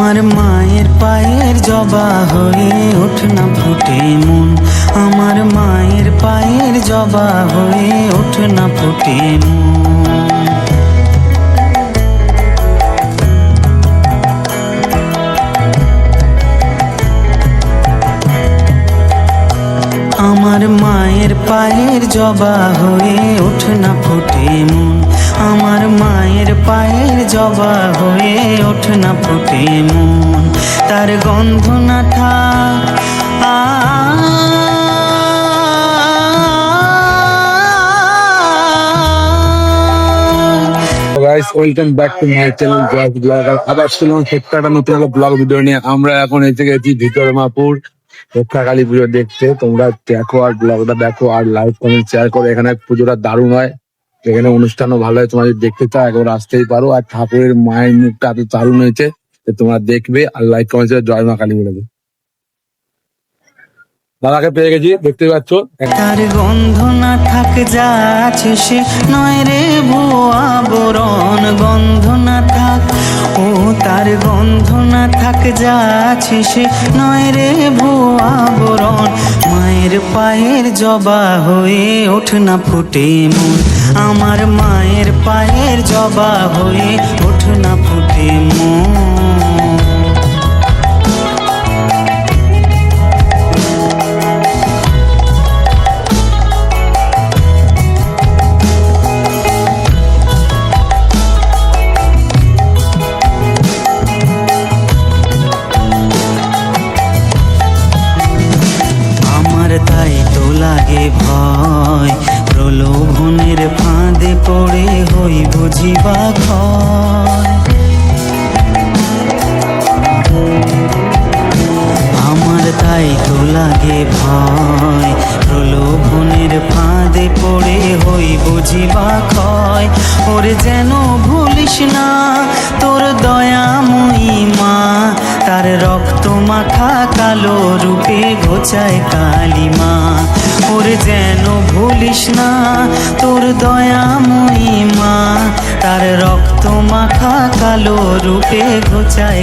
আমার মায়ের পায়ের জবা হয়ে ওঠ না ফুটে মন, আমার মায়ের পায়ের জবা হয়ে ওঠ না ফুটে মন। আমার মায়ের পায়ের জবা হয়ে ওঠ না ফুটে মন, আমার মায়ের পায়ের জবা হয়ে ওঠ না ফুটে মন। তার গন্ধ না থাক guys, welcome back to my channel Joy blogger. আবার ছিলাম ছোট্ট একটা নতুন একটা ব্লগ ভিডিও নিয়ে। আমরা এখন এসে গেছি ভিতরমাপুর রক্ষাকালী পুজো দেখতে। তোমরা দেখো আর ব্লগটা দেখো আর লাইক কমেন্ট শেয়ার করো। এখানে পুজোটা দারুণ হয়, এখানে অনুষ্ঠানও ভালো হয়। তোমরা যদি দেখতে চাও একবার আসতেই পারো। আর ঠাকুরের মায়ের মুখটা এত দারুণ হয়েছে যে তোমরা দেখবে আর লাইক কমেন্ট শেয়ার জয় মা কালী বলে দেবে। দাদাকে পেয়ে গেছি, দেখতে পাচ্ছ। তার গন্ধ না থাক যা আছে সে নয় রে ভুয়া বরণ, গন্ধ না থাক ও তার গন্ধ না থাক যা আছে সে নয় রে ভুয়া বরণ। মায়ের পায়ের জবা হয়ে ওঠ না ফুটে মন, আমার মায়ের পায়ের জবা হয়ে ওঠ না ফুটে মন। তাই তো লাগে ভয়, প্রলোভনের ফাঁদে পড়ে হই বুঝিবা ক্ষয়। আমার তাই তো লাগে ভয়, প্রলোভনের ফাঁদে পড়ে হই বুঝিবা ক্ষয়। ওরে যেন ভুলিস না তোর দয়াময়ী মা, তার রক্ত মাখা কালো রূপে ঘোচায় কালিমা। ওরে যেন ভুলিস না তোর দয়াময়ী মা, তার রক্ত মাখা কালো রূপে ঘোচায়